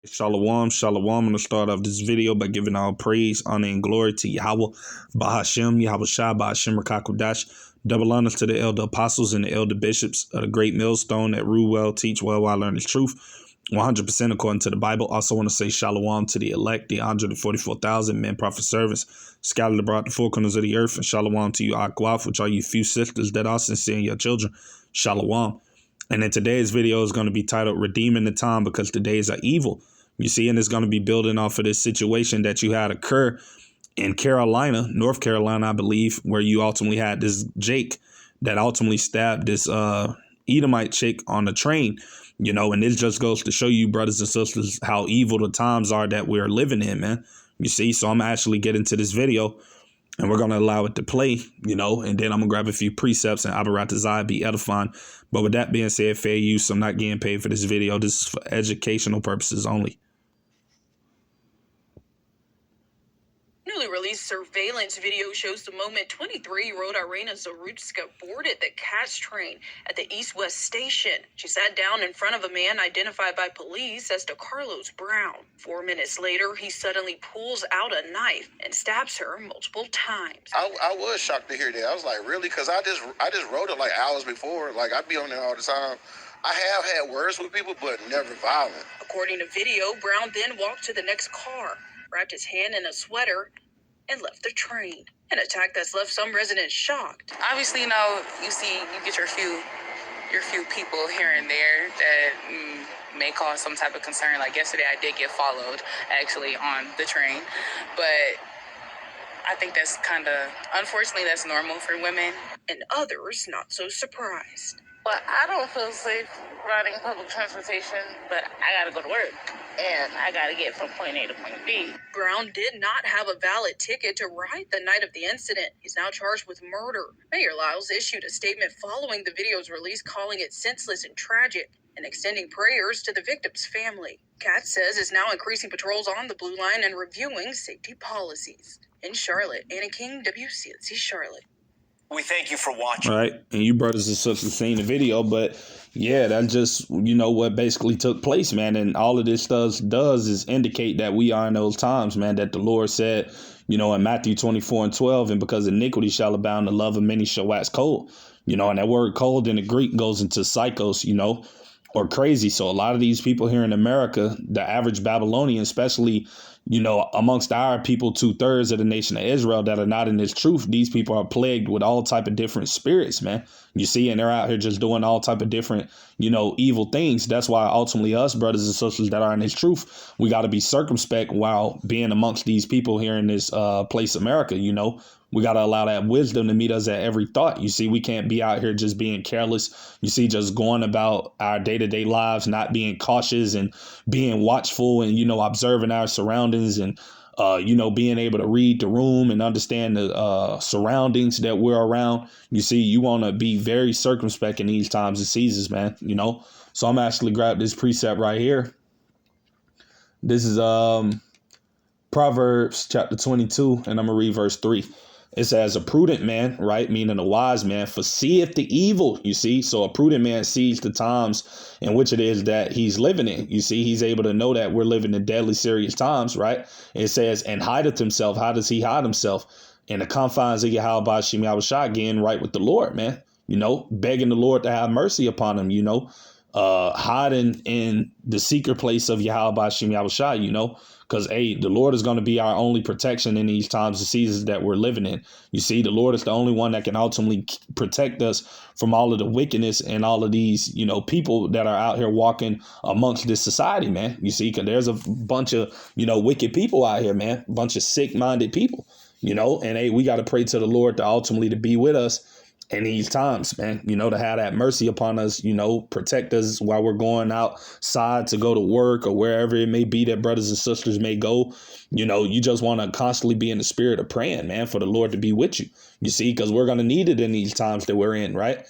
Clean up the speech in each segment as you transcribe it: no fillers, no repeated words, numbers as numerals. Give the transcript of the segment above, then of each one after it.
Shalom, shalom. I'm going to start off this video by giving all praise, honor, and glory to Yahweh, Bahashem, Yahweh Shai, Bahashem, Rakakudash. Double honors to the elder apostles and the elder bishops of the great millstone that rule well, teach well, while learn the truth. 100% according to the Bible. Also want to say shalom to the elect, the 144,000 men, prophet servants, scattered abroad the four corners of the earth, and shalom to you, Akwaf, which are you few sisters that are sincere in your children. Shalom. And then today's video is going to be titled Redeeming the Time because the days are evil. You see, and it's going to be building off of this situation that you had occur in Carolina, North Carolina, I believe, where you ultimately had this Jake that ultimately stabbed this Edomite chick on the train, you know, and this just goes to show you, brothers and sisters, how evil the times are that we're living in, man. You see, so I'm actually getting to this video and we're going to allow it to play, you know, and then I'm going to grab a few precepts and Abaratazai be edifying. But with that being said, fair use. I'm not getting paid for this video. This is for educational purposes only. Newly released surveillance video shows the moment 23-year-old Irina Zarutska boarded the CATS train at the East-West station. She sat down in front of a man identified by police as DeCarlos Brown. 4 minutes later, he suddenly pulls out a knife and stabs her multiple times. I was shocked to hear that. I was like, really? Because I just wrote it like hours before. Like, I'd be on there all the time. I have had words with people, but never violent. According to video, Brown then walked to the next car, wrapped his hand in a sweater, and left the train. An attack that's left some residents shocked. Obviously, you know, you get your few people here and there that may cause some type of concern. Like yesterday, I did get followed actually on the train, but I think that's unfortunately, that's normal for women. And others not so surprised. Well, I don't feel safe riding public transportation, but I gotta go to work, and I gotta get from point A to point B. Brown did not have a valid ticket to ride the night of the incident. He's now charged with murder. Mayor Lyles issued a statement following the video's release, calling it senseless and tragic, and extending prayers to the victim's family. CATS says is now increasing patrols on the Blue Line and reviewing safety policies. In Charlotte, Anna King, WCNC Charlotte. We thank you for watching. Right. And you brothers and sisters seen the video, but yeah, that's just, you know, what basically took place, man. And all of this does is indicate that we are in those times, man, that the Lord said, you know, in Matthew 24:12, and because iniquity shall abound, the love of many shall wax cold, you know, and that word cold in the Greek goes into psychos, you know, or crazy. So a lot of these people here in America, the average Babylonian, especially, you know, amongst our people, 2/3 of the nation of Israel that are not in this truth, these people are plagued with all type of different spirits, man. You see, and they're out here just doing all type of different, you know, evil things. That's why ultimately us brothers and sisters that are in this truth, we got to be circumspect while being amongst these people here in this place, America, you know. We got to allow that wisdom to meet us at every thought. You see, we can't be out here just being careless. You see, just going about our day-to-day lives, not being cautious and being watchful and, you know, observing our surroundings and, you know, being able to read the room and understand the surroundings that we're around. You see, you want to be very circumspect in these times and seasons, man, you know. So I'm actually grabbed this precept right here. This is Proverbs chapter 22, and I'm going to read verse 3. It says, a prudent man, right, meaning a wise man, foreseeth the evil, you see. So a prudent man sees the times in which it is that he's living in. You see, he's able to know that we're living in deadly serious times, right? It says, and hideth himself. How does he hide himself? In the confines of Yahweh Bashim Yahushua, getting right with the Lord, man. You know, begging the Lord to have mercy upon him, you know, hiding in the secret place of Yahweh Bashim Yahushua, you know. Because, hey, the Lord is going to be our only protection in these times and seasons that we're living in. You see, the Lord is the only one that can ultimately protect us from all of the wickedness and all of these, you know, people that are out here walking amongst this society, man. You see, because there's a bunch of, you know, wicked people out here, man. A bunch of sick-minded people, you know. And, hey, we got to pray to the Lord to ultimately to be with us in these times, man, you know, to have that mercy upon us, you know, protect us while we're going outside to go to work or wherever it may be that brothers and sisters may go. You know, you just want to constantly be in the spirit of praying, man, for the Lord to be with you. You see, because we're going to need it in these times that we're in, right?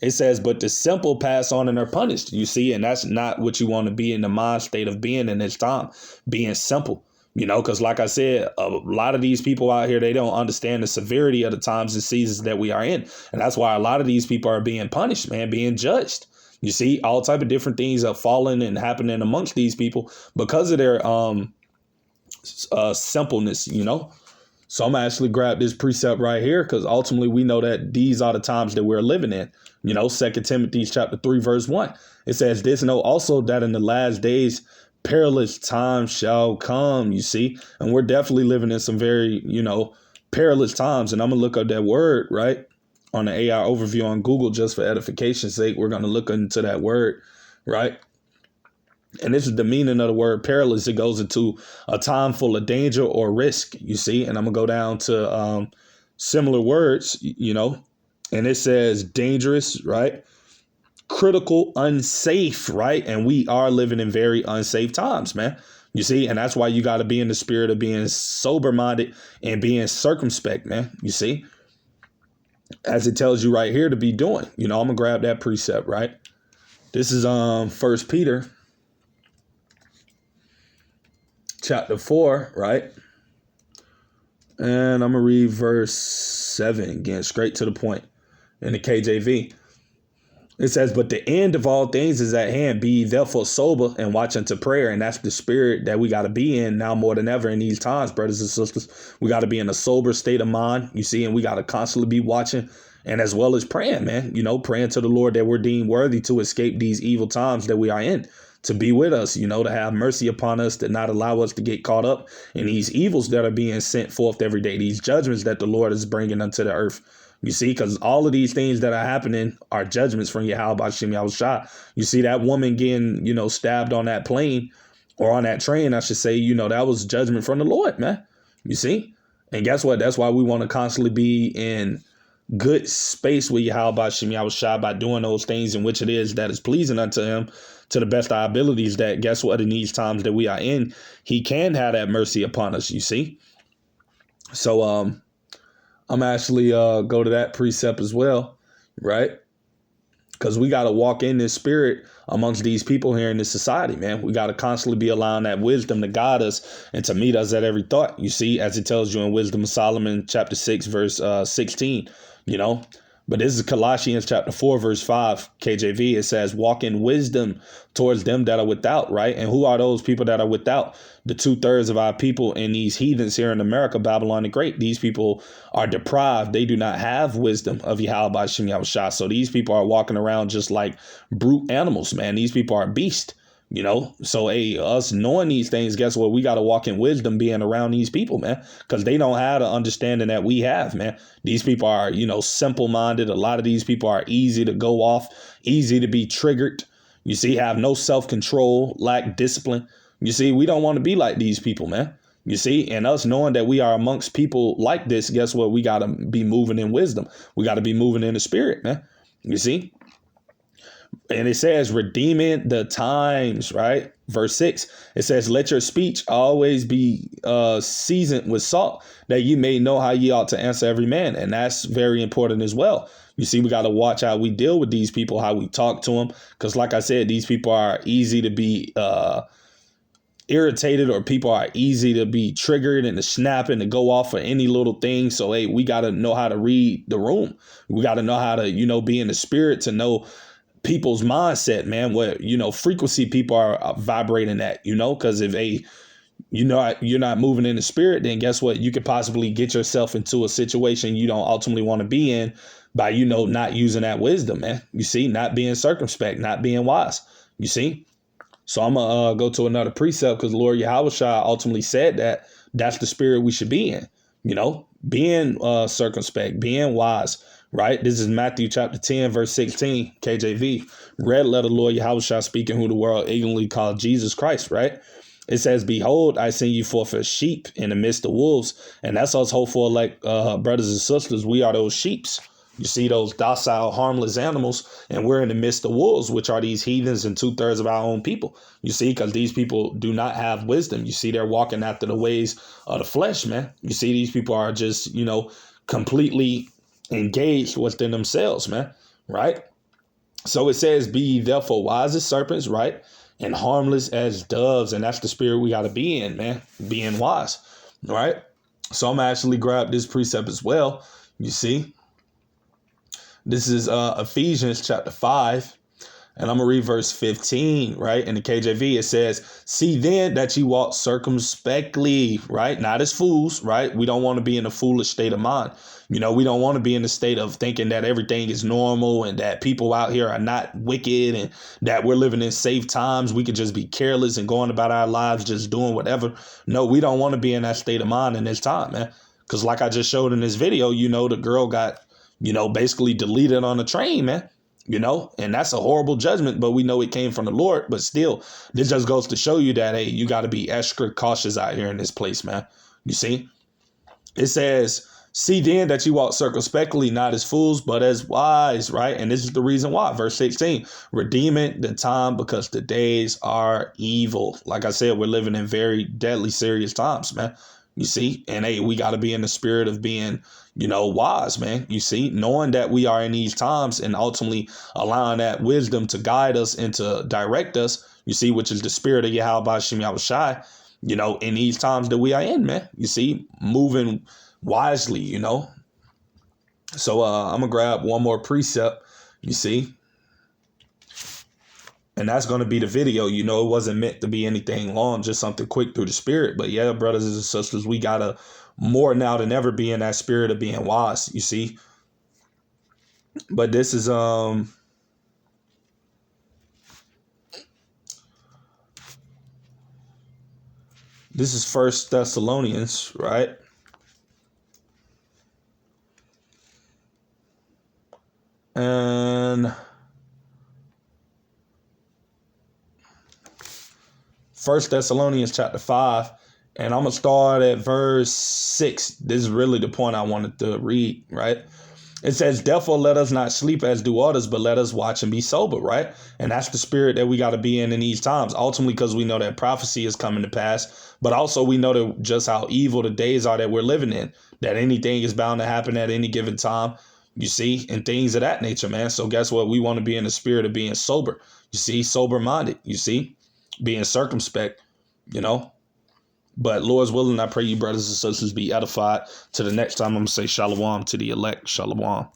It says, but the simple pass on and are punished, you see, and that's not what you want to be in the mind state of being in this time, being simple. You know, because like I said, a lot of these people out here, they don't understand the severity of the times and seasons that we are in. And that's why a lot of these people are being punished, man, being judged. You see, all type of different things are falling and happening amongst these people because of their simpleness, you know. So I'm gonna actually grab this precept right here because ultimately we know that these are the times that we're living in. You know, 2 Timothy chapter 3, verse 1. It says, "This know also that in the last days perilous times shall come," you see. And we're definitely living in some very, you know, perilous times. And I'm gonna look up that word, right, on the AI overview on Google just for edification's sake. We're gonna look into that word, right? And this is the meaning of the word perilous. It goes into a time full of danger or risk, you see. And I'm going to go down to similar words, you know, and it says dangerous, right? Critical, unsafe, right? And we are living in very unsafe times, man. You see, and that's why you got to be in the spirit of being sober minded and being circumspect, man. You see, as it tells you right here to be doing, you know, I'm going to grab that precept, right? This is 1 Peter chapter 4, right? And I'm going to read verse 7 again, straight to the point in the KJV. It says, "But the end of all things is at hand. Be ye therefore sober and watch unto prayer." And that's the spirit that we got to be in now more than ever in these times, brothers and sisters. We got to be in a sober state of mind, you see, and we got to constantly be watching and as well as praying, man, you know, praying to the Lord that we're deemed worthy to escape these evil times that we are in, to be with us, you know, to have mercy upon us, to not allow us to get caught up in these evils that are being sent forth every day, these judgments that the Lord is bringing unto the earth. You see, because all of these things that are happening are judgments from Yahweh B'Shem Yahushua. You see that woman getting, you know, stabbed on that plane or on that train, I should say, you know, that was judgment from the Lord, man. You see? And guess what? That's why we want to constantly be in good space with Yahweh B'Shem Yahushua by doing those things in which it is that is pleasing unto him to the best of our abilities, that guess what, in these times that we are in, he can have that mercy upon us, you see. So I'm actually go to that precept as well, right? Because we got to walk in this spirit amongst these people here in this society, man. We got to constantly be allowing that wisdom to guide us and to meet us at every thought, you see, as it tells you in Wisdom of Solomon chapter 6 verse 16, you know. But this is Colossians chapter 4, verse 5, KJV. It says, "Walk in wisdom towards them that are without," right? And who are those people that are without? The 2/3 of our people in these heathens here in America, Babylon the Great. These people are deprived. They do not have wisdom of Yahweh B'Shem Yahushua. So these people are walking around just like brute animals, man. These people are beasts. You know, so hey, us knowing these things, guess what? We got to walk in wisdom being around these people, man, because they don't have the understanding that we have, man. These people are, you know, simple minded. A lot of these people are easy to go off, easy to be triggered. You see, have no self-control, lack discipline. You see, we don't want to be like these people, man. You see, and us knowing that we are amongst people like this, guess what? We got to be moving in wisdom. We got to be moving in the spirit, man. You see? And it says, redeeming the times, right? Verse 6, it says, "Let your speech always be seasoned with salt, that you may know how ye ought to answer every man." And that's very important as well. You see, we got to watch how we deal with these people, how we talk to them. Because like I said, these people are easy to be irritated, or people are easy to be triggered and to snap and to go off for any little thing. So, hey, we got to know how to read the room. We got to know how to, you know, be in the spirit to know people's mindset, man, what, you know, frequency people are vibrating at, you know, because if you're not moving in the spirit, then guess what? You could possibly get yourself into a situation you don't ultimately want to be in by, you know, not using that wisdom, man. You see, not being circumspect, not being wise, you see. So I'm going to go to another precept because Lord Yahushua ultimately said that that's the spirit we should be in, you know, being circumspect, being wise. Right. This is Matthew chapter 10, verse 16, KJV. "Red letter Lord Yahushua speaking, who the world ignorantly called Jesus Christ." Right. It says, "Behold, I send you forth as sheep in the midst of wolves." And that's us hopeful, like brothers and sisters. We are those sheeps. You see, those docile, harmless animals, and we're in the midst of wolves, which are these heathens and 2/3 of our own people. You see, because these people do not have wisdom. You see, they're walking after the ways of the flesh, man. You see, these people are just, you know, completely engaged within themselves, man. Right. So it says, "Be ye therefore wise as serpents," right, "and harmless as doves." And that's the spirit we got to be in, man, being wise. Right. So I'm actually grab this precept as well. You see, this is Ephesians chapter 5, And I'm going to read verse 15, right? In the KJV, it says, see then that ye walk circumspectly, right? Not as fools, right? We don't want to be in a foolish state of mind. We don't want to be in the state of thinking that everything is normal and that people out here are not wicked and that we're living in safe times. We could just be careless and going about our lives, just doing whatever. No, we don't want to be in that state of mind in this time, man. Because like I just showed in this video, the girl got, basically deleted on the train, man. And that's a horrible judgment, but we know it came from the Lord. But still, this just goes to show you that, hey, you got to be extra cautious out here in this place, man. You see, it says, see then that you walk circumspectly, not as fools, but as wise, right? And this is the reason why. Verse 16, redeeming the time because the days are evil. Like I said, we're living in very deadly, serious times, man. You see, and hey, we got to be in the spirit of being, wise, man. You see, knowing that we are in these times and ultimately allowing that wisdom to guide us and to direct us, you see, which is the spirit of Yahweh Shem Yahushai, in these times that we are in, man. You see, moving wisely, So I'm going to grab one more precept, you see. And that's going to be the video. It wasn't meant to be anything long, just something quick through the spirit. But yeah, brothers and sisters, we got to more now than ever be in that spirit of being wise, you see. But this is First Thessalonians, right? And First Thessalonians chapter 5, and I'm going to start at verse 6. This is really the point I wanted to read, right? It says, therefore, let us not sleep as do others, but let us watch and be sober, right? And that's the spirit that we got to be in these times, ultimately, because we know that prophecy is coming to pass, but also we know that just how evil the days are that we're living in, that anything is bound to happen at any given time, you see, and things of that nature, man. So guess what? We want to be in the spirit of being sober, you see, sober-minded, you see, being circumspect, But Lord's willing, I pray you brothers and sisters be edified. To the next time, I'm going to say shalom to the elect. Shalom.